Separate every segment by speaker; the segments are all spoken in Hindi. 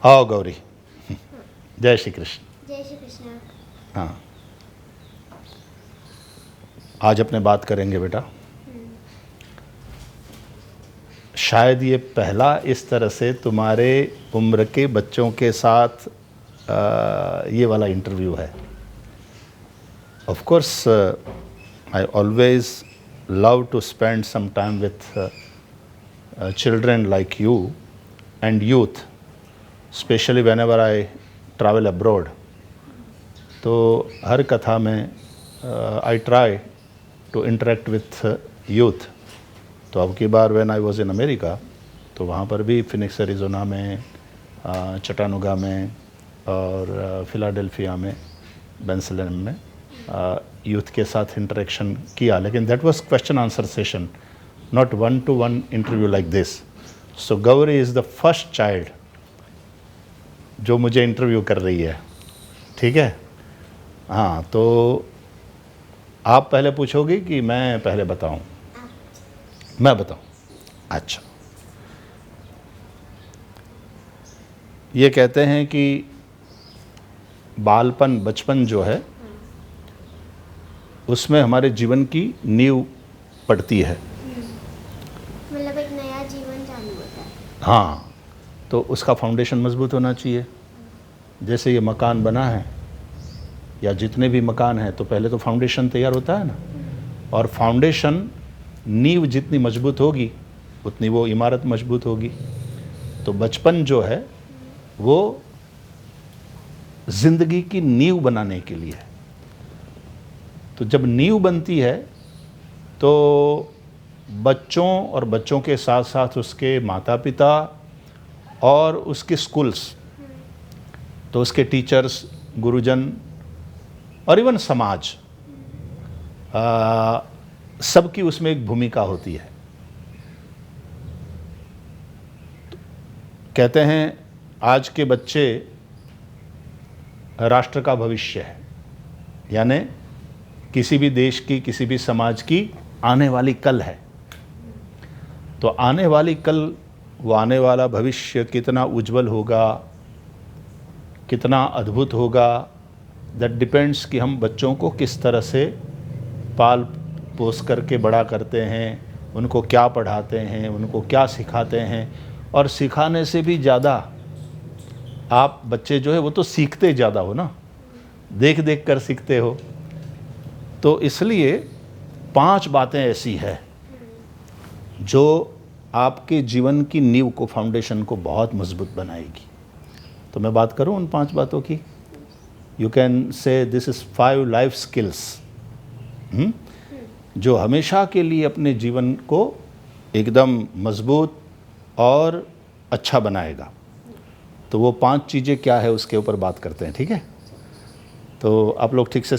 Speaker 1: आओ गौरी। जय श्री कृष्ण।
Speaker 2: जय श्री कृष्ण।
Speaker 1: हाँ, आज अपने बात करेंगे बेटा। शायद ये पहला इस तरह से तुम्हारे उम्र के बच्चों के साथ ये वाला इंटरव्यू है। Of course I always love to spend some time with children like you and youth, especially whenever I travel abroad. तो हर कथा में I try to interact with youth. तो अब की बार when I was in America, तो वहाँ पर भी फिनिक्स एरिज़ोना में, चटानुगा में और फिलाडेल्फिया में, बेंसलेम में यूथ के साथ इंटरेक्शन किया, लेकिन that was question answer session, not one-to-one interview like this. So Gauri is the first child जो मुझे इंटरव्यू कर रही है, ठीक है? हाँ, तो आप पहले पूछोगी कि मैं पहले बताऊं? मैं बताऊं? अच्छा, ये कहते हैं कि बालपन, बचपन जो है उसमें हमारे जीवन की नींव पड़ती है।
Speaker 2: मतलब एक नया जीवन चालू होता है।
Speaker 1: हाँ, तो उसका फाउंडेशन मजबूत होना चाहिए। जैसे ये मकान बना है या जितने भी मकान हैं, तो पहले तो फाउंडेशन तैयार होता है ना, और फाउंडेशन, नींव जितनी मजबूत होगी उतनी वो इमारत मजबूत होगी। तो बचपन जो है वो ज़िंदगी की नींव बनाने के लिए है। तो जब नींव बनती है तो बच्चों और बच्चों के साथ साथ उसके माता पिता और उसके स्कूल्स, तो उसके टीचर्स, गुरुजन और इवन समाज, सबकी उसमें एक भूमिका होती है। तो कहते हैं आज के बच्चे राष्ट्र का भविष्य है, यानी किसी भी देश की, किसी भी समाज की आने वाली कल है। तो आने वाली कल, वो आने वाला भविष्य कितना उज्जवल होगा, कितना अद्भुत होगा, दैट डिपेंड्स कि हम बच्चों को किस तरह से पाल पोस करके बड़ा करते हैं, उनको क्या पढ़ाते हैं, उनको क्या सिखाते हैं। और सिखाने से भी ज़्यादा आप बच्चे जो है वो तो सीखते ज़्यादा हो ना, देख देख कर सीखते हो। तो इसलिए 5 बातें ऐसी है जो आपके जीवन की नींव को, फाउंडेशन को बहुत मजबूत बनाएगी। तो मैं बात करूं उन 5 बातों की। You can say this is 5 life skills जो हमेशा के लिए अपने जीवन को एकदम मजबूत और अच्छा बनाएगा। तो वो 5 चीज़ें क्या है उसके ऊपर बात करते हैं, ठीक है? तो आप लोग ठीक से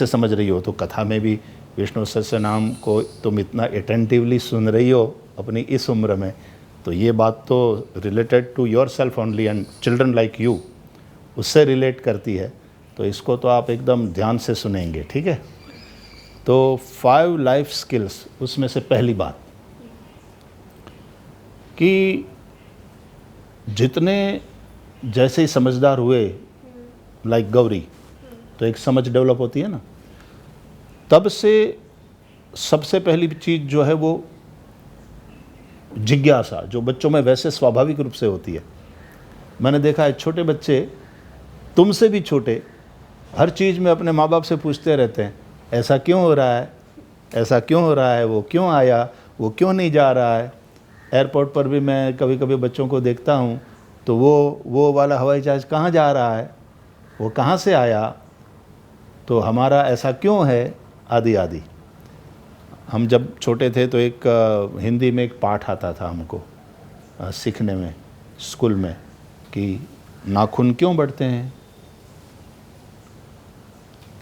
Speaker 1: समझ रही हो। तो कथा में भी विष्णु सहस्त्रनाम को तुम इतना अटेंटिवली सुन रही हो अपनी इस उम्र में, तो ये बात तो related to yourself only and children like you, उससे रिलेट करती है। तो इसको तो आप एकदम ध्यान से सुनेंगे, ठीक है? तो 5 लाइफ स्किल्स, उसमें से पहली बात कि जितने जैसे ही समझदार हुए, लाइक गौरी, तो एक समझ डेवलप होती है ना, तब से सबसे पहली चीज़ जो है वो जिज्ञासा, जो बच्चों में वैसे स्वाभाविक रूप से होती है। मैंने देखा है छोटे बच्चे, तुमसे भी छोटे, हर चीज़ में अपने माँ बाप से पूछते रहते हैं, ऐसा क्यों हो रहा है, ऐसा क्यों हो रहा है, वो क्यों आया, वो क्यों नहीं जा रहा है। एयरपोर्ट पर भी मैं कभी कभी बच्चों को देखता हूँ, तो वो वाला हवाई जहाज़ कहाँ जा रहा है, वो कहाँ से आया, तो हमारा ऐसा क्यों है, आदि आदि। हम जब छोटे थे तो एक हिंदी में एक पाठ आता था हमको सीखने में स्कूल में, कि नाखून क्यों बढ़ते हैं।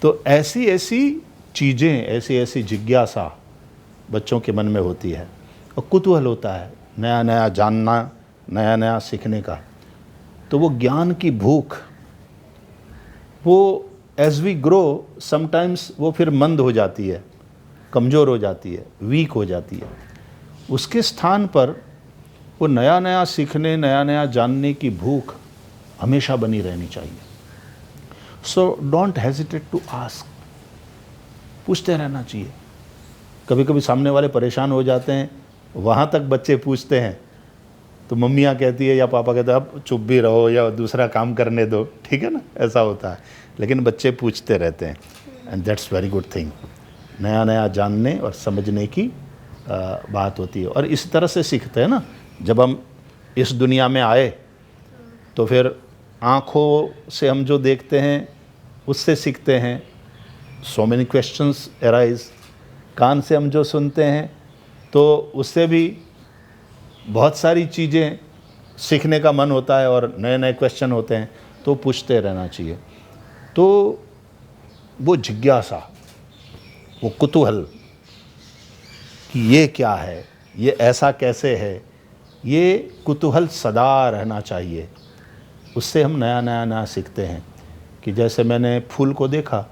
Speaker 1: तो ऐसी ऐसी चीज़ें, ऐसी ऐसी जिज्ञासा बच्चों के मन में होती है और कुतूहल होता है नया नया जानना, नया नया सीखने का। तो वो ज्ञान की भूख, वो एज वी ग्रो समटाइम्स वो फिर मंद हो जाती है, कमज़ोर हो जाती है, वीक हो जाती है। उसके स्थान पर वो नया नया सीखने, नया नया जानने की भूख हमेशा बनी रहनी चाहिए। So don't hesitate to ask, पूछते रहना चाहिए। कभी कभी सामने वाले परेशान हो जाते हैं, वहाँ तक बच्चे पूछते हैं तो मम्मियाँ कहती है या पापा कहते हैं अब चुप भी रहो या दूसरा काम करने दो, ठीक है ना, ऐसा होता है। लेकिन बच्चे पूछते रहते हैं and that's very good thing. नया नया जानने और समझने की बात होती है। और इस तरह से सीखते हैं ना, जब हम इस दुनिया में आए तो फिर आँखों से हम जो देखते हैं उससे सीखते हैं, सो मेनी क्वेश्चंस अराइज। कान से हम जो सुनते हैं तो उससे भी बहुत सारी चीज़ें सीखने का मन होता है और नए नए क्वेश्चन होते हैं, तो पूछते रहना चाहिए। तो वो जिज्ञासा, वो कुतूहल कि ये क्या है, ये ऐसा कैसे है, ये कुतूहल सदा रहना चाहिए। उससे हम नया नया नया सीखते हैं। कि जैसे मैंने फूल को देखा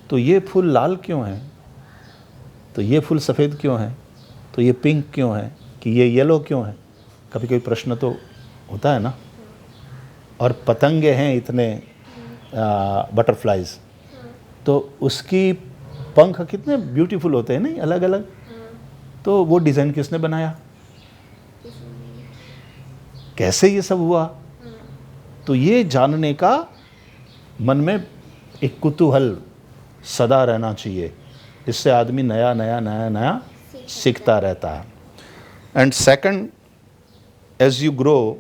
Speaker 1: तो ये फूल लाल क्यों है, तो ये फूल सफ़ेद क्यों है, तो ये पिंक क्यों है, कि ये येलो क्यों है। कभी कोई प्रश्न तो होता है ना। और पतंगे हैं इतने बटरफ्लाइज, तो उसकी पंख कितने ब्यूटीफुल होते हैं नहीं, अलग अलग। तो वो डिज़ाइन किसने बनाया, कैसे ये सब हुआ। तो ये जानने का मन में एक कुतूहल सदा रहना चाहिए। इससे आदमी नया नया नया नया सीखता रहता है। And second, as you grow,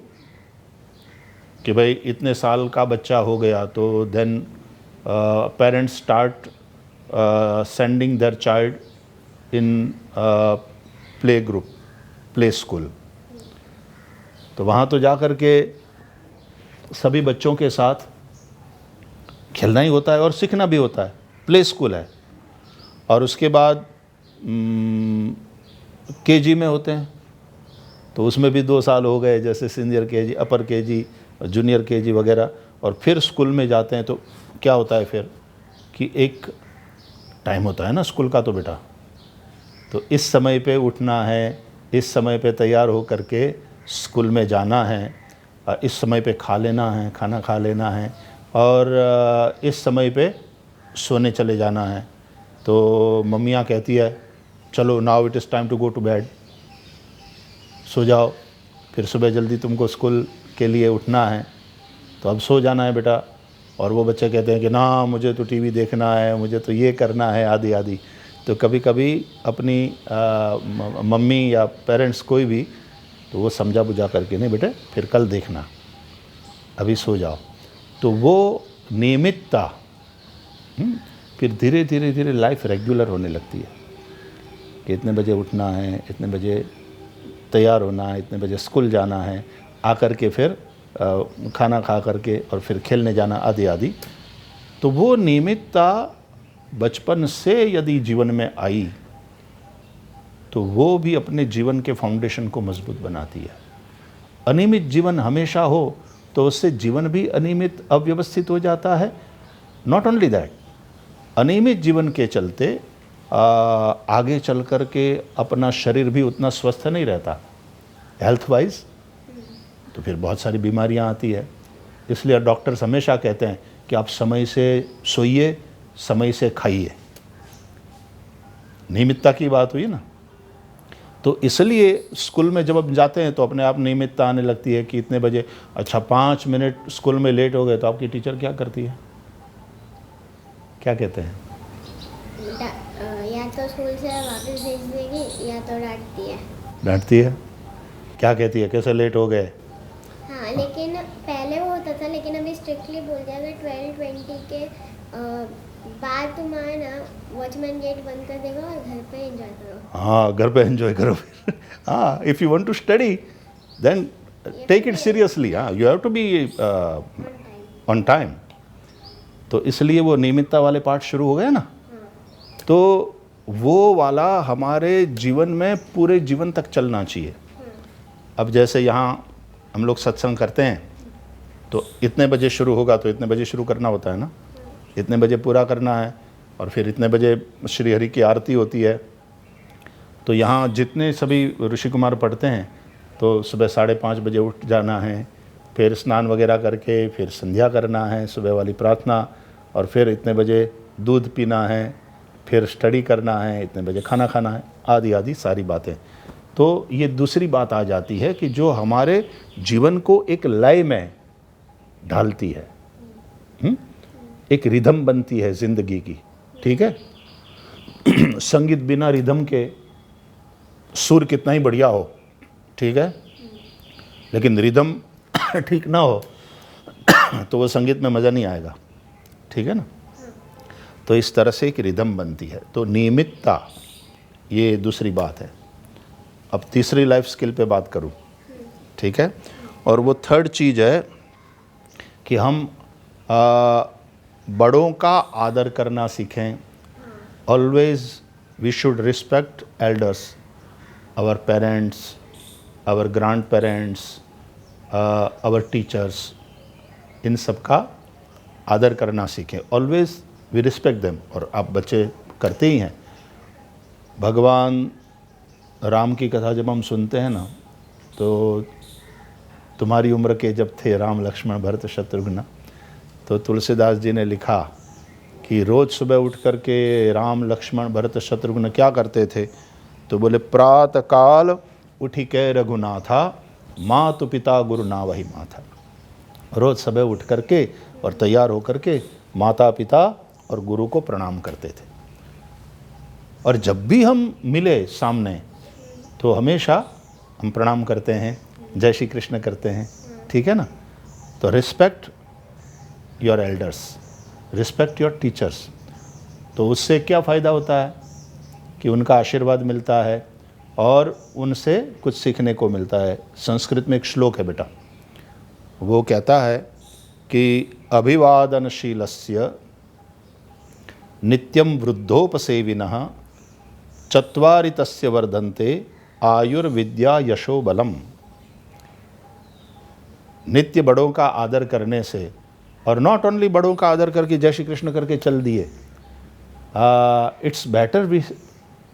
Speaker 1: कि भाई इतने साल का बच्चा हो गया तो then parents start sending their child in play group, play school. तो वहाँ तो जा कर के सभी बच्चों के साथ खेलना ही होता है और सीखना भी होता है। प्ले स्कूल है। और उसके बाद केजी में होते हैं, तो उसमें भी 2 साल हो गए, जैसे सीनियर केजी, अपर केजी, जूनियर केजी वगैरह। और फिर स्कूल में जाते हैं तो क्या होता है फिर कि एक टाइम होता है ना स्कूल का, तो बेटा तो इस समय पे उठना है, इस समय पे तैयार हो करके स्कूल में जाना है, इस समय पे खा लेना है, खाना खा लेना है, और इस समय पे सोने चले जाना है। तो मम्मियाँ कहती है चलो now it is time to go to bed, सो जाओ, फिर सुबह जल्दी तुमको स्कूल के लिए उठना है, तो अब सो जाना है बेटा। और वो बच्चे कहते हैं कि ना मुझे तो टीवी देखना है, मुझे तो ये करना है, आदि आदि। तो कभी कभी अपनी मम्मी या पेरेंट्स कोई भी, तो वो समझा बुझा करके, नहीं बेटे फिर कल देखना, अभी सो जाओ। तो वो नियमितता फिर धीरे धीरे धीरे लाइफ रेगुलर होने लगती है कि इतने बजे उठना है, इतने बजे तैयार होना है, इतने बजे स्कूल जाना है, आकर के फिर खाना खा करके और फिर खेलने जाना, आदि आदि। तो वो नियमितता बचपन से यदि जीवन में आई तो वो भी अपने जीवन के फाउंडेशन को मजबूत बनाती है। अनियमित जीवन हमेशा हो तो उससे जीवन भी अनियमित, अव्यवस्थित हो जाता है। नॉट ओनली दैट, अनियमित जीवन के चलते आगे चल कर के अपना शरीर भी उतना स्वस्थ नहीं रहता हेल्थ वाइज, तो फिर बहुत सारी बीमारियां आती है। इसलिए डॉक्टर्स हमेशा कहते हैं कि आप समय से सोइए, समय से खाइए। नियमितता की बात हुई ना, तो इसलिए स्कूल में जब हम जाते हैं तो अपने आप नियमितता आने लगती है कि इतने बजे। अच्छा 5 मिनट स्कूल में लेट हो गए तो आपकी टीचर क्या करती है, क्या कहते हैं?
Speaker 2: या तो स्कूल से वापस भेज देगी या तो डांटती है।
Speaker 1: डांटती है? क्या कहती है, कैसे लेट हो गए?
Speaker 2: हाँ, लेकिन पहले वो होता था, लेकिन अभी स्ट्रिक्टली बोल दिया अगर 12-20 के बाद तुम आए ना, वॉचमैन गेट बंद कर देगा और घर पे एंजॉय करो।
Speaker 1: हाँ, घर पे एंजॉय करो फिर। हाँ, if you want to study then take it seriously. हाँ, you have to be on time. तो इसलिए वो नियमितता वाले पार्ट शुरू हो गए ना, तो वो वाला हमारे जीवन में पूरे जीवन तक चलना चाहिए। अब जैसे यहाँ हम लोग सत्संग करते हैं तो इतने बजे शुरू होगा तो इतने बजे शुरू करना होता है ना, इतने बजे पूरा करना है, और फिर इतने बजे श्री हरि की आरती होती है। तो यहाँ जितने सभी ऋषि कुमार पढ़ते हैं तो सुबह 5:30 बजे उठ जाना है, फिर स्नान वगैरह करके फिर संध्या करना है, सुबह वाली प्रार्थना, और फिर इतने बजे दूध पीना है, फिर स्टडी करना है, इतने बजे खाना खाना है, आदि आदि सारी बातें। तो ये दूसरी बात आ जाती है कि जो हमारे जीवन को एक लय में ढालती है, एक रिदम बनती है जिंदगी की, ठीक है। संगीत बिना रिदम के सुर कितना ही बढ़िया हो, ठीक है, लेकिन रिदम ठीक ना हो तो वो संगीत में मज़ा नहीं आएगा, ठीक है ना। तो इस तरह से एक रिदम बनती है। तो नियमितता, ये दूसरी बात है। अब तीसरी लाइफ स्किल पे बात करूं, ठीक है, और वो थर्ड चीज़ है कि हम बड़ों का आदर करना सीखें। Always we should respect elders, our parents, our grand parents, our teachers, इन सब का आदर करना सीखें। Always we respect them. और आप बच्चे करते ही हैं। भगवान राम की कथा जब हम सुनते हैं ना, तो तुम्हारी उम्र के जब थे राम लक्ष्मण भरत शत्रुघ्न, तो तुलसीदास जी ने लिखा कि रोज़ सुबह उठ कर के राम लक्ष्मण भरत शत्रुघ्न क्या करते थे, तो बोले प्रातः काल उठी के रघुनाथा, मातु पिता गुरु ना वही माथा। रोज़ सुबह उठ कर के और तैयार होकर के माता पिता और गुरु को प्रणाम करते थे। और जब भी हम मिले सामने तो हमेशा हम प्रणाम करते हैं, जय श्री कृष्ण करते हैं, ठीक है ना। तो respect your elders, respect your teachers. तो उससे क्या फ़ायदा होता है कि उनका आशीर्वाद मिलता है और उनसे कुछ सीखने को मिलता है। संस्कृत में एक श्लोक है बेटा, वो कहता है कि अभिवादनशीलस्य नित्यं वृद्धोपसेविनः चत्वारि तस्य वर्धन्ते आयुर्विद्या यशो बलम। नित्य बड़ों का आदर करने से, और नॉट ओनली बड़ों का आदर करके जय श्री कृष्ण करके चल दिए, it's better we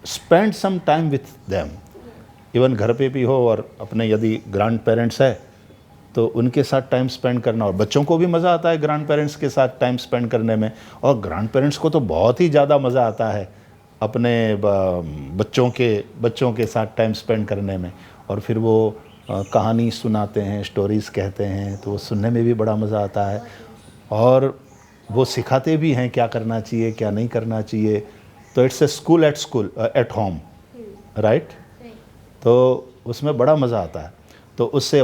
Speaker 1: spend some time with them. Even घर पे भी हो और अपने यदि ग्रैंड पेरेंट्स है तो उनके साथ टाइम स्पेंड करना। और बच्चों को भी मज़ा आता है ग्रैंड पेरेंट्स के साथ टाइम स्पेंड करने में, और ग्रैंड पेरेंट्स को तो बहुत ही ज़्यादा मज़ा आता है अपने बच्चों के साथ टाइम स्पेंड करने में। और फिर वो कहानी सुनाते हैं, स्टोरीज़ कहते हैं, तो वो सुनने में भी बड़ा मज़ा आता है। और वो सिखाते भी हैं क्या करना चाहिए क्या नहीं करना चाहिए। तो it's a school at home, right. तो उसमें बड़ा मज़ा आता है। तो उससे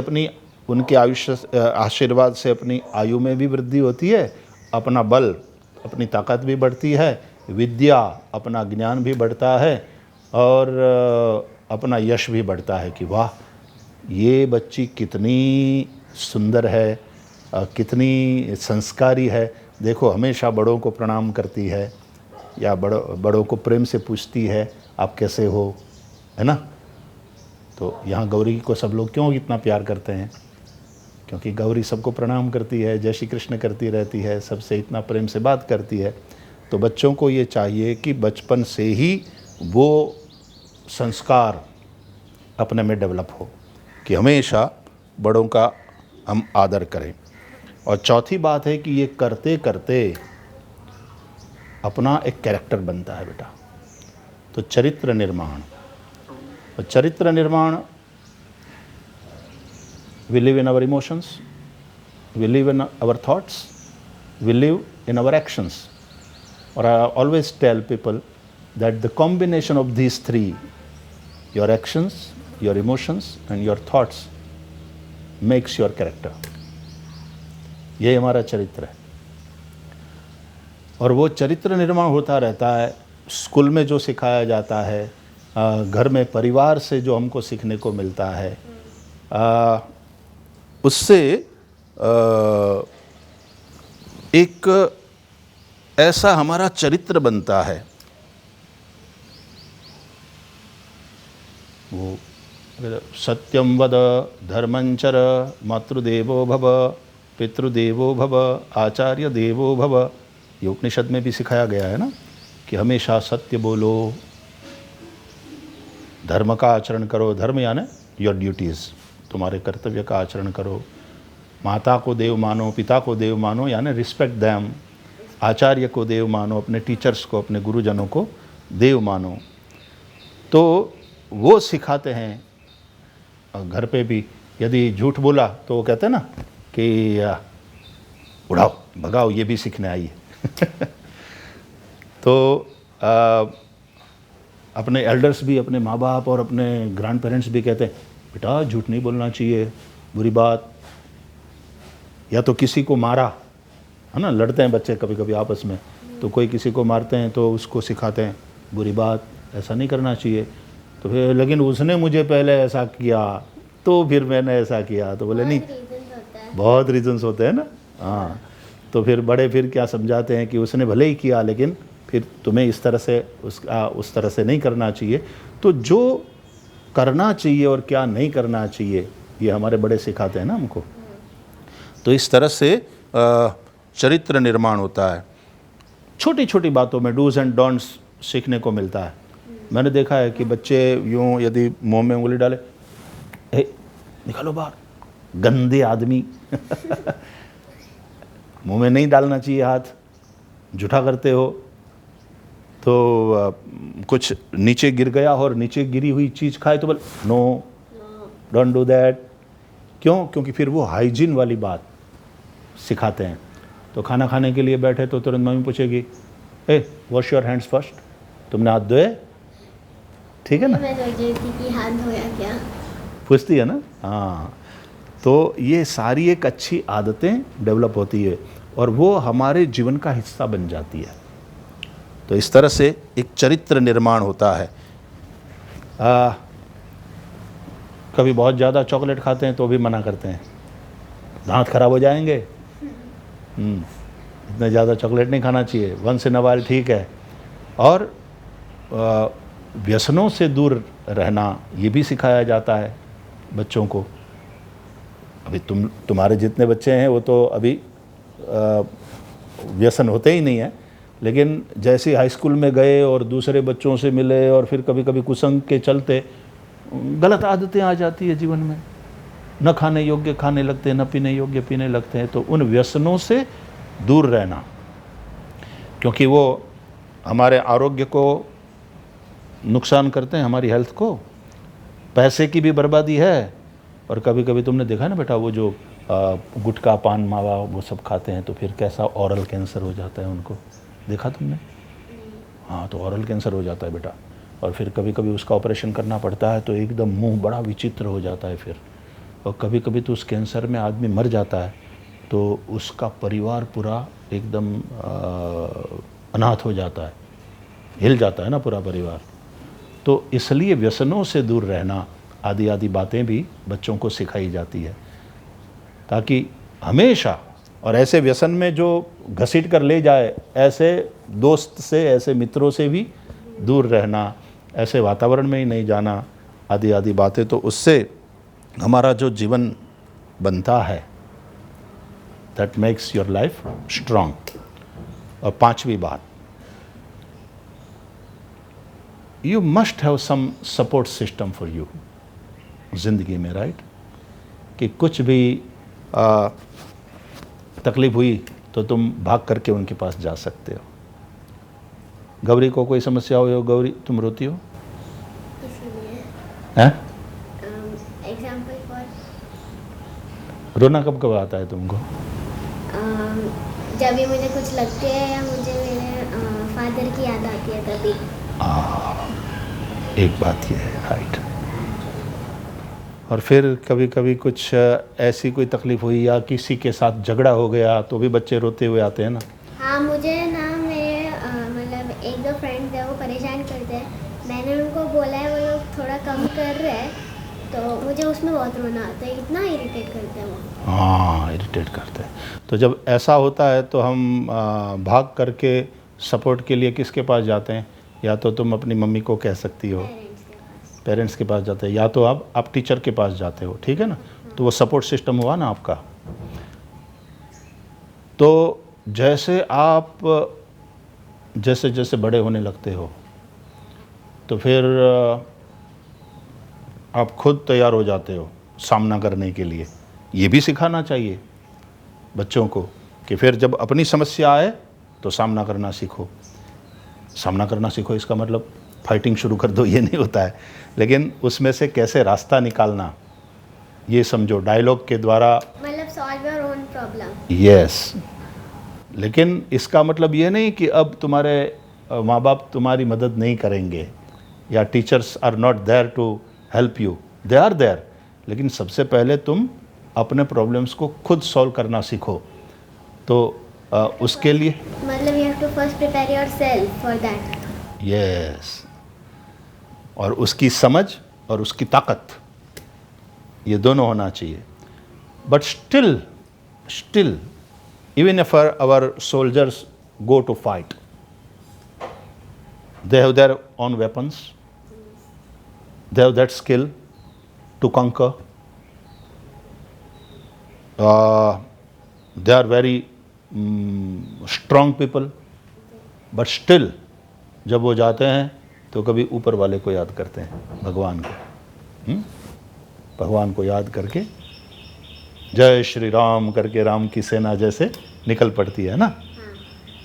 Speaker 1: उनके आशीर्वाद से अपनी आयु में भी वृद्धि होती है, अपना बल, अपनी ताकत भी बढ़ती है, विद्या, अपना ज्ञान भी बढ़ता है, और अपना यश भी बढ़ता है कि वाह ये बच्ची कितनी सुंदर है, कितनी संस्कारी है। देखो हमेशा बड़ों को प्रणाम करती है, या बड़ों को प्रेम से पूछती है आप कैसे हो, है ना। तो यहाँ गौरी को सब लोग क्यों इतना प्यार करते हैं, क्योंकि गौरी सबको प्रणाम करती है, जय श्री कृष्ण करती रहती है, सबसे इतना प्रेम से बात करती है। तो बच्चों को ये चाहिए कि बचपन से ही वो संस्कार अपने में डेवलप हो कि हमेशा बड़ों का हम आदर करें। और चौथी बात है कि ये करते करते अपना एक कैरेक्टर बनता है बेटा। तो चरित्र निर्माण, और चरित्र निर्माण, we live in our emotions, we live in our thoughts, we live in our actions. Or I always tell people that the combination of these three, your actions, your emotions and your thoughts, makes your character. ये हमारा चरित्र है। और वो चरित्र निर्माण होता रहता है। स्कूल में जो सिखाया जाता है, घर में परिवार से जो हमको सीखने को मिलता है, उससे एक ऐसा हमारा चरित्र बनता है। वो सत्यम वद धर्मंचर मातृदेवो भव पितृदेवो भव आचार्य देवो भव, ये उपनिषद में भी सिखाया गया है ना कि हमेशा सत्य बोलो, धर्म का आचरण करो। धर्म यानी योर ड्यूटीज़, तुम्हारे कर्तव्य का आचरण करो, माता को देव मानो, पिता को देव मानो, यानी रिस्पेक्ट दैम, आचार्य को देव मानो, अपने टीचर्स को, अपने गुरुजनों को देव मानो। तो वो सिखाते हैं। घर पे भी यदि झूठ बोला तो वो कहते हैं ना कि उड़ाओ भगाओ, ये भी सीखने आई है। तो अपने एल्डर्स भी, अपने माँ बाप और अपने ग्रैंड पेरेंट्स भी कहते हैं बेटा झूठ नहीं बोलना चाहिए, बुरी बात। या तो किसी को मारा, है ना, लड़ते हैं बच्चे कभी कभी आपस में, तो कोई किसी को मारते हैं तो उसको सिखाते हैं बुरी बात, ऐसा नहीं करना चाहिए। तो फिर लेकिन उसने मुझे पहले ऐसा किया तो फिर मैंने ऐसा किया, तो बोले नहीं, बहुत रीजंस होते हैं ना। हाँ, तो फिर बड़े फिर क्या समझाते हैं कि उसने भले ही किया लेकिन फिर तुम्हें इस तरह से उस तरह से नहीं करना चाहिए। तो जो करना चाहिए और क्या नहीं करना चाहिए ये हमारे बड़े सिखाते हैं ना हमको। तो इस तरह से चरित्र निर्माण होता है। छोटी छोटी बातों में डूज एंड डोंट्स सीखने को मिलता है। मैंने देखा है कि बच्चे यूँ यदि मुंह में उंगली डाले, निकालो बाहर, गंदे आदमी। मुंह में नहीं डालना चाहिए हाथ, जूठा करते हो। तो कुछ नीचे गिर गया और नीचे गिरी हुई चीज़ खाए तो बोल नो, डोंट डू दैट। क्यों? क्योंकि फिर वो हाइजीन वाली बात सिखाते हैं। तो खाना खाने के लिए बैठे तो तुरंत मम्मी पूछेगी, ए वॉश योर हैंड्स फर्स्ट, तुमने हाथ धोए? ठीक है ना,
Speaker 2: मैं सोच रही थी कि हाथ धोया क्या,
Speaker 1: पूछती है ना। हाँ, तो ये सारी एक अच्छी आदतें डेवलप होती है और वो हमारे जीवन का हिस्सा बन जाती है। तो इस तरह से एक चरित्र निर्माण होता है। कभी बहुत ज़्यादा चॉकलेट खाते हैं तो भी मना करते हैं, दांत खराब हो जाएंगे, इतना ज़्यादा चॉकलेट नहीं खाना चाहिए, वंस इन अ व्हाइल ठीक है। और व्यसनों से दूर रहना ये भी सिखाया जाता है बच्चों को। अभी तुम्हारे जितने बच्चे हैं वो तो अभी व्यसन होते ही नहीं है, लेकिन जैसे हाई स्कूल में गए और दूसरे बच्चों से मिले और फिर कभी कभी कुसंग के चलते गलत आदतें आ जाती है जीवन में, न खाने योग्य खाने लगते हैं, न पीने योग्य पीने लगते हैं। तो उन व्यसनों से दूर रहना, क्योंकि वो हमारे आरोग्य को नुकसान करते हैं, हमारी हेल्थ को, पैसे की भी बर्बादी है। और कभी कभी तुमने देखा ना बेटा, वो जो गुटखा पान मावा वो सब खाते हैं तो फिर कैसा ऑरल कैंसर हो जाता है उनको, देखा तुमने? हाँ, तो ऑरल कैंसर हो जाता है बेटा। और फिर कभी कभी उसका ऑपरेशन करना पड़ता है तो एकदम मुंह बड़ा विचित्र हो जाता है फिर। और कभी कभी तो उस कैंसर में आदमी मर जाता है तो उसका परिवार पूरा एकदम अनाथ हो जाता है, हिल जाता है ना पूरा परिवार। तो इसलिए व्यसनों से दूर रहना आदि आदि बातें भी बच्चों को सिखाई जाती है, ताकि हमेशा, और ऐसे व्यसन में जो घसीट कर ले जाए, ऐसे दोस्त से, ऐसे मित्रों से भी दूर रहना, ऐसे वातावरण में ही नहीं जाना, आदि आदि बातें। तो उससे हमारा जो जीवन बनता है, that makes your life strong. और पांचवी बात, you must have some support system for you ज़िंदगी में, राइट? कि कुछ भी तकलीफ हुई तो तुम भाग करके उनके पास जा सकते हो। गौरी को कोई समस्या हो, गौरी तुम रोती हो?
Speaker 2: इसीलिए
Speaker 1: हैं?
Speaker 2: एग्जाम्पल फॉर,
Speaker 1: रोना कब कब आता है तुमको?
Speaker 2: जब भी मुझे कुछ लगती है या मुझे मेरे फादर की याद आती है तभी।
Speaker 1: एक बात ये है, राइट। और फिर कभी कभी कुछ ऐसी कोई तकलीफ हुई या किसी के साथ झगड़ा हो गया तो भी बच्चे रोते हुए आते हैं ना?
Speaker 2: हाँ, मुझे ना मेरे मतलब एक दो फ्रेंड्स हैं वो परेशान करते हैं, मैंने उनको बोला है वो लोग थोड़ा कम कर रहे हैं तो मुझे उसमें बहुत रोना आता है, इतना इरिटेट करते हैं वो।
Speaker 1: हाँ, इरिटेट करते हैं। तो जब ऐसा होता है तो हम भाग करके सपोर्ट के लिए किसके पास जाते हैं? या तो तुम अपनी मम्मी को कह सकती हो, पेरेंट्स के पास जाते हैं, या तो आप टीचर के पास जाते हो, ठीक है ना? तो वो सपोर्ट सिस्टम हुआ ना आपका। तो जैसे आप जैसे जैसे बड़े होने लगते हो तो फिर आप खुद तैयार हो जाते हो सामना करने के लिए, ये भी सिखाना चाहिए बच्चों को कि फिर जब अपनी समस्या आए तो सामना करना सीखो। सामना करना सीखो इसका मतलब फाइटिंग शुरू कर दो, ये नहीं होता है, लेकिन उसमें से कैसे रास्ता निकालना ये समझो, डायलॉग के द्वारा।
Speaker 2: मतलब solve your own problem.
Speaker 1: Yes, लेकिन इसका मतलब ये नहीं कि अब तुम्हारे माँ बाप तुम्हारी मदद नहीं करेंगे या teachers are not there to help you, they are there, लेकिन सबसे पहले तुम अपने प्रॉब्लम्स को खुद सॉल्व करना सीखो। तो उसके लिए
Speaker 2: मतलब you have to first prepare yourself for that.
Speaker 1: Yes, और उसकी समझ और उसकी ताकत ये दोनों होना चाहिए। But still even if our soldiers go to fight, they have their own weapons, they have that skill to conquer, they are very strong people, but still जब वो जाते हैं तो कभी ऊपर वाले को याद करते हैं, भगवान को, भगवान को याद करके जय श्री राम करके राम की सेना जैसे निकल पड़ती है ना,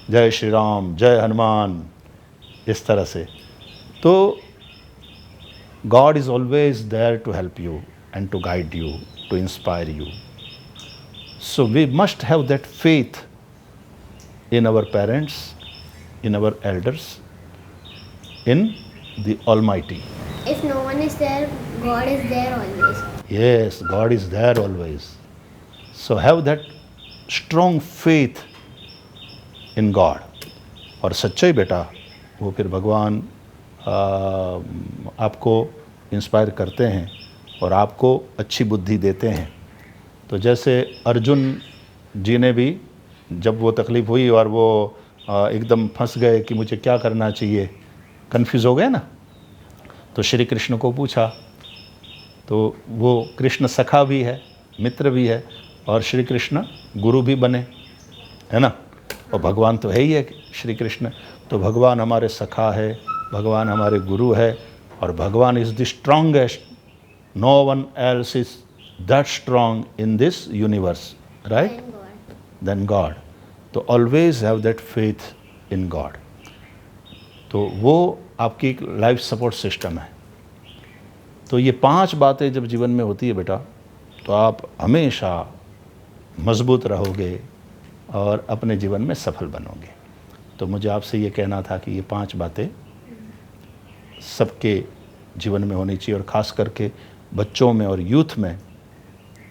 Speaker 1: जय श्री राम, जय हनुमान, इस तरह से। तो God is always there to help you and to guide you, to inspire you. So we must have that faith in our parents, in our elders, in the almighty.
Speaker 2: If no one is there, God is there always.
Speaker 1: Yes, God is there always. So have that strong faith in God. और सच्चाई बेटा, वो फिर भगवान आपको इंस्पायर करते हैं और आपको अच्छी बुद्धि देते हैं। तो जैसे अर्जुन जी ने भी जब वो तकलीफ़ हुई और वो एकदम फंस गए कि मुझे क्या करना चाहिए, कंफ्यूज हो गए ना, तो श्री कृष्ण को पूछा। तो वो कृष्ण सखा भी है, मित्र भी है, और श्री कृष्ण गुरु भी बने, है ना। और भगवान तो है ही है श्री कृष्ण, तो भगवान हमारे सखा है, भगवान हमारे गुरु है, और भगवान is the strongest, no one else is that strong in this universe, right, then God. तो always have that faith in God. तो वो आपकी एक लाइफ सपोर्ट सिस्टम है। तो ये 5 बातें जब जीवन में होती है बेटा, तो आप हमेशा मजबूत रहोगे और अपने जीवन में सफल बनोगे। तो मुझे आपसे ये कहना था कि ये 5 बातें सबके जीवन में होनी चाहिए, और ख़ास करके बच्चों में और यूथ में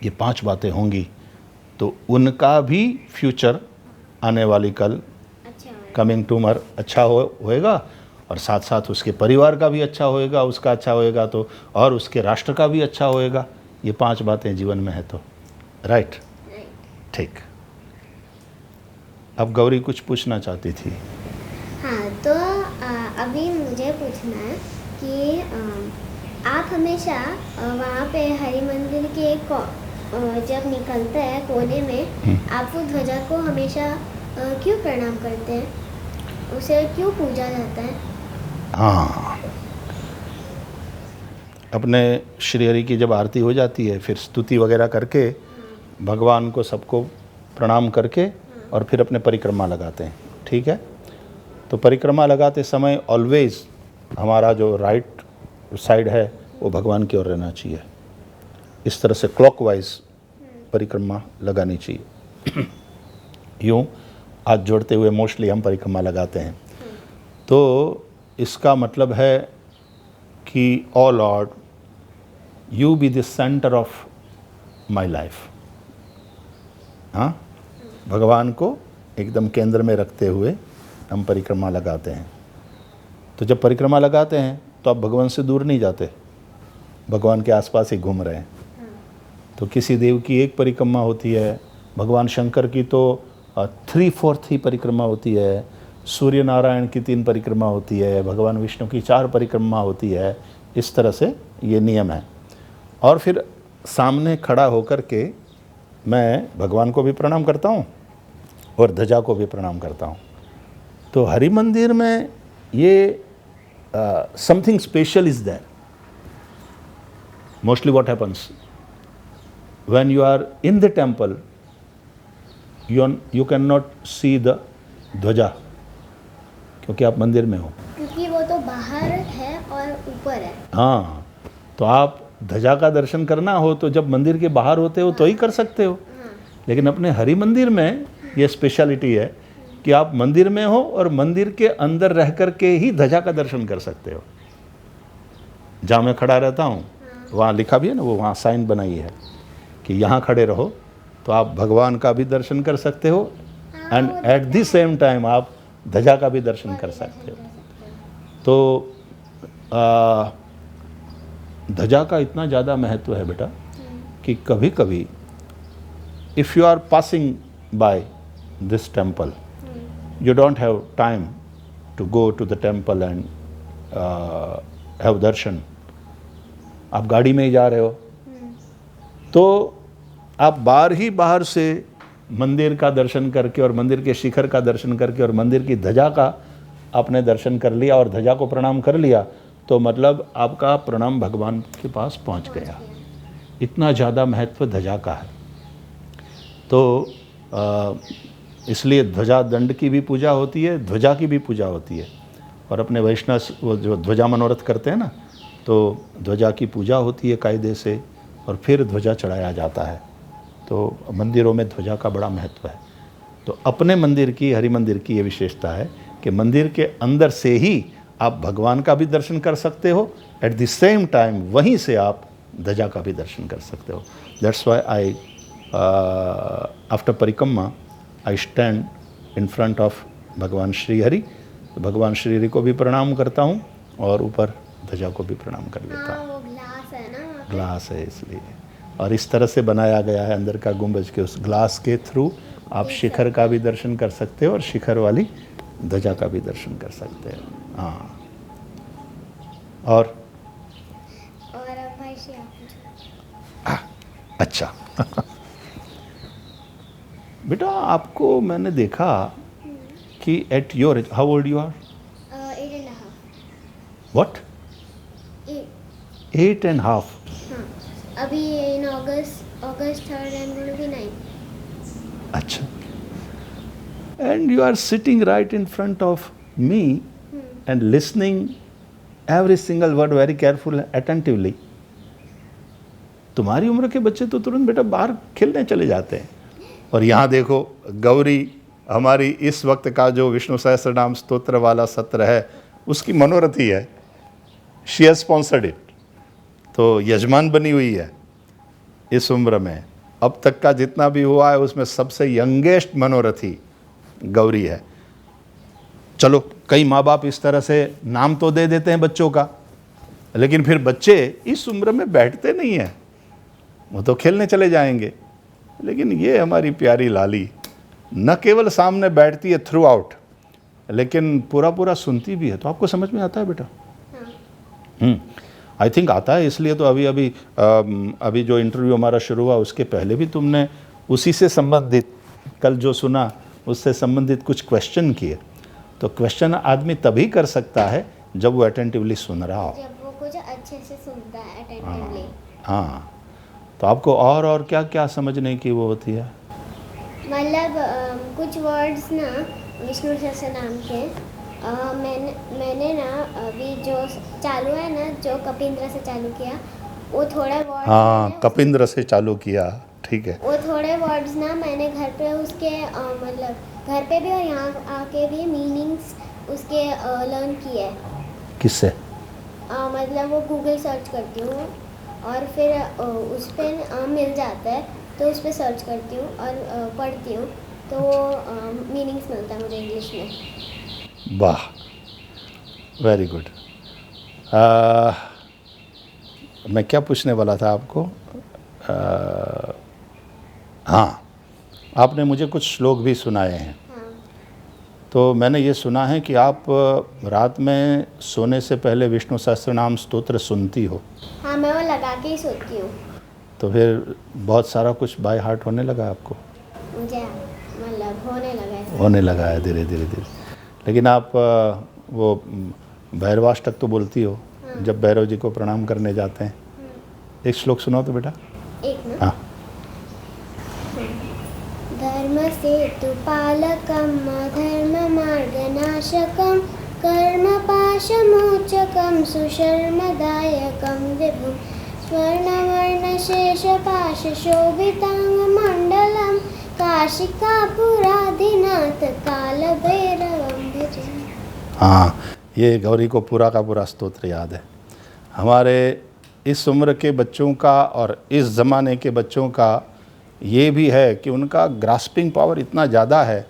Speaker 1: ये 5 बातें होंगी तो उनका भी फ्यूचर, आने वाली कल, कमिंग टूमर अच्छा होएगा, और साथ साथ उसके परिवार का भी अच्छा होएगा, उसका अच्छा होएगा तो और उसके राष्ट्र का भी अच्छा होएगा। ये 5 बातें जीवन में है तो, राइट, ठीक। अब गौरी कुछ पूछना चाहती थी।
Speaker 2: हाँ, तो अभी मुझे पूछना है कि आप हमेशा वहाँ पे हरि मंदिर के जब निकलते हैं कोने में, आप वो ध्वजा को हमेशा क्यों प्रणाम करते हैं, उसे क्यों पूजा जाता है?
Speaker 1: हाँ, अपने श्री हरि की जब आरती हो जाती है, फिर स्तुति वगैरह करके भगवान को सबको प्रणाम करके और फिर अपने परिक्रमा लगाते हैं, ठीक है। तो परिक्रमा लगाते समय ऑलवेज हमारा जो राइट साइड है वो भगवान की ओर रहना चाहिए, इस तरह से क्लॉकवाइज परिक्रमा लगानी चाहिए। यूँ हाथ जोड़ते हुए मोस्टली हम परिक्रमा लगाते हैं। तो इसका मतलब है कि O Lord, you be the centre of my life. हाँ, भगवान को एकदम केंद्र में रखते हुए हम परिक्रमा लगाते हैं। तो जब परिक्रमा लगाते हैं तो आप भगवान से दूर नहीं जाते, भगवान के आसपास ही घूम रहे हैं। तो किसी देव की एक परिक्रमा होती है, भगवान शंकर की तो 3/4 ही परिक्रमा होती है, सूर्य नारायण की 3 परिक्रमा होती है, भगवान विष्णु की 4 परिक्रमा होती है। इस तरह से ये नियम है। और फिर सामने खड़ा होकर के मैं भगवान को भी प्रणाम करता हूँ और ध्वजा को भी प्रणाम करता हूँ। तो हरि मंदिर में ये something special is there. Mostly what happens, when you are in the temple, you cannot see the ध्वजा, क्योंकि आप मंदिर में हो।
Speaker 2: क्योंकि वो तो बाहर है और ऊपर है।
Speaker 1: हाँ, तो आप ध्वजा का दर्शन करना हो तो जब मंदिर के बाहर होते हो तो ही कर सकते हो। लेकिन अपने हरि मंदिर में ये स्पेशलिटी है कि आप मंदिर में हो और मंदिर के अंदर रह कर के ही ध्वजा का दर्शन कर सकते हो। जहाँ मैं खड़ा रहता हूँ वहाँ लिखा भी है ना, वो वहाँ साइन बनाई है कि यहाँ खड़े रहो तो आप भगवान का भी दर्शन कर सकते हो and at the same time आप ध्वजा का भी दर्शन कर सकते हो। तो ध्वजा का इतना ज़्यादा महत्व है बेटा कि कभी कभी if you are passing by this temple, you don't have time to go to the temple and have darshan, आप गाड़ी में ही जा रहे हो तो आप बाहर से मंदिर का दर्शन करके और मंदिर के शिखर का दर्शन करके और मंदिर की ध्वजा का आपने दर्शन कर लिया और ध्वजा को प्रणाम कर लिया तो मतलब आपका प्रणाम भगवान के पास पहुंच गया। इतना ज़्यादा महत्व ध्वजा का है। तो इसलिए ध्वजा दंड की भी पूजा होती है, ध्वजा की भी पूजा होती है। और अपने वैष्णव वो जो ध्वजा मनोरथ करते हैं ना, तो ध्वजा की पूजा होती है कायदे से और फिर ध्वजा चढ़ाया जाता है। तो मंदिरों में ध्वजा का बड़ा महत्व है। तो अपने मंदिर की, हरि मंदिर की ये विशेषता है कि मंदिर के अंदर से ही आप भगवान का भी दर्शन कर सकते हो, एट द सेम टाइम वहीं से आप ध्वजा का भी दर्शन कर सकते हो। दैट्स वाई आई आफ्टर परिक्रमा I stand in front of भगवान श्री हरि। भगवान श्री हरि को भी प्रणाम करता हूँ और ऊपर ध्वजा को भी प्रणाम कर लेता हूँ।
Speaker 2: वो ग्लास है ना,
Speaker 1: ग्लास है इसलिए, और इस तरह से बनाया गया है अंदर का गुंबज के, उस ग्लास के थ्रू आप शिखर का भी दर्शन कर सकते हो और शिखर वाली ध्वजा का भी दर्शन कर सकते हो। हाँ, और
Speaker 2: अब भाई श्री आप
Speaker 1: अच्छा बेटा आपको मैंने देखा कि at your age, how old you are?
Speaker 2: 8.5।
Speaker 1: What? 8.5?
Speaker 2: हाँ, अभी in August 3rd I am going to be 9।
Speaker 1: अच्छा, and you are sitting right in front of me and listening every single word very careful attentively. तुम्हारी उम्र के बच्चे तो तुरंत बेटा बाहर खेलने चले जाते हैं, और यहाँ देखो गौरी हमारी इस वक्त का जो विष्णु सहस्त्र नाम स्तोत्र वाला सत्र है उसकी मनोरथी है। शी हैज स्पॉन्सर्ड इट, तो यजमान बनी हुई है इस उम्र में। अब तक का जितना भी हुआ है उसमें सबसे यंगेस्ट मनोरथी गौरी है। चलो, कई माँ बाप इस तरह से नाम तो दे देते हैं बच्चों का, लेकिन फिर बच्चे इस उम्र में बैठते नहीं हैं, वो तो खेलने चले जाएंगे। लेकिन ये हमारी प्यारी लाली न केवल सामने बैठती है थ्रू आउट, लेकिन पूरा सुनती भी है। तो आपको समझ में आता है बेटा? आई थिंक आता है, इसलिए तो अभी जो इंटरव्यू हमारा शुरू हुआ उसके पहले भी तुमने उसी से संबंधित, कल जो सुना उससे संबंधित कुछ क्वेश्चन किए। तो क्वेश्चन आदमी तभी कर सकता है जब वो अटेंटिवली सुन रहा हो,
Speaker 2: जब वो कुछ अच्छे से सुनता है अटेंटिवली।
Speaker 1: हाँ, तो आपको और क्या क्या समझने की वो होती है?
Speaker 2: मतलब कुछ वर्ड्स ना विष्णु सहस्त्र नाम के मैंने ना अभी जो चालू है ना, जो कपिंद्र से चालू किया, वो थोड़े वर्ड्स,
Speaker 1: हाँ, कपिंद्र से चालू किया, ठीक है।
Speaker 2: वो थोड़े वर्ड्स ना मैंने घर पे उसके मतलब घर पे भी और यहाँ आके भी मीनिंग्स उसके लर्न किए।
Speaker 1: किससे?
Speaker 2: मतलब वो गूगल सर्च करती हूँ और फिर उस पर मिल जाता है, तो उस पर सर्च करती हूँ और पढ़ती हूँ, तो वो मीनिंग्स मिलता है मुझे इंग्लिश में।
Speaker 1: वाह, वेरी गुड। मैं क्या पूछने वाला था आपको? हाँ, आपने मुझे कुछ श्लोक भी सुनाए हैं।
Speaker 2: हाँ।
Speaker 1: तो मैंने ये सुना है कि आप रात में सोने से पहले विष्णु सहस्त्रनाम स्तोत्र सुनती हो।
Speaker 2: हाँ, मैं वो लगा के ही सोती हूँ।
Speaker 1: तो फिर बहुत सारा कुछ बाय हार्ट होने लगा आपको?
Speaker 2: मुझे मतलब
Speaker 1: होने लगा है धीरे धीरे। लेकिन आप वो भैरवाष्टक तो बोलती हो? जब भैरव जी को प्रणाम करने जाते हैं, एक श्लोक सुनाओ तो बेटा।
Speaker 2: एक ना?
Speaker 1: हाँ।
Speaker 2: धर्मसेतुपालकम् अधर्ममार्गनाशकं कर्मपाशमोचकं सुशर्मदायकं विभुं स्वर्णवर्णशेषपाशशोभिताङ्गमण्डलं काशिकापुराधिनाथ कालभैरवं भजे।
Speaker 1: हाँ, ये गौरी को पूरा का पूरा स्तोत्र याद है। हमारे इस उम्र के बच्चों का और इस ज़माने के बच्चों का ये भी है कि उनका ग्रास्पिंग पावर इतना ज़्यादा है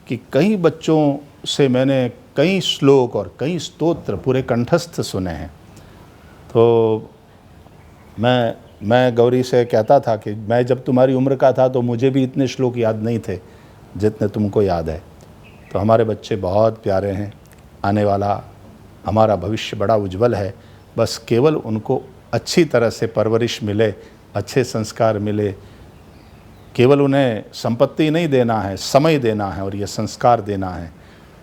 Speaker 1: कि कई बच्चों से मैंने कई श्लोक और कई स्तोत्र पूरे कंठस्थ सुने हैं। तो मैं गौरी से कहता था कि मैं जब तुम्हारी उम्र का था तो मुझे भी इतने श्लोक याद नहीं थे जितने तुमको याद है। तो हमारे बच्चे बहुत प्यारे हैं, आने वाला हमारा भविष्य बड़ा उज्जवल है। बस केवल उनको अच्छी तरह से परवरिश मिले, अच्छे संस्कार मिले। केवल उन्हें संपत्ति नहीं देना है, समय देना है और ये संस्कार देना है।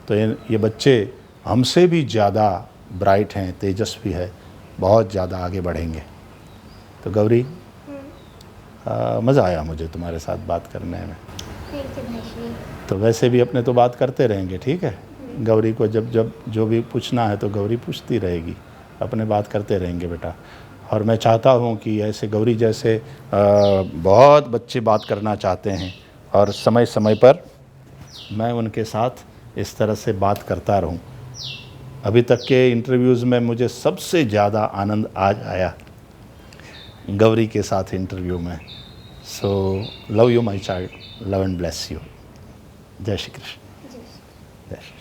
Speaker 1: तो ये बच्चे हमसे भी ज़्यादा ब्राइट हैं, तेजस्वी है, बहुत ज़्यादा आगे बढ़ेंगे। तो गौरी, मज़ा आया मुझे तुम्हारे साथ बात करने में।
Speaker 2: थैंक यू भाई।
Speaker 1: तो वैसे भी अपने तो बात करते रहेंगे, ठीक है। गौरी को जब जब जो भी पूछना है तो गौरी पूछती रहेगी, अपने बात करते रहेंगे बेटा। और मैं चाहता हूँ कि ऐसे गौरी जैसे बहुत बच्चे बात करना चाहते हैं और समय समय पर मैं उनके साथ इस तरह से बात करता रहूं। अभी तक के इंटरव्यूज़ में मुझे सबसे ज़्यादा आनंद आज आया गौरी के साथ इंटरव्यू में। So love you my child, love and bless you. जय श्री कृष्ण। जय श्री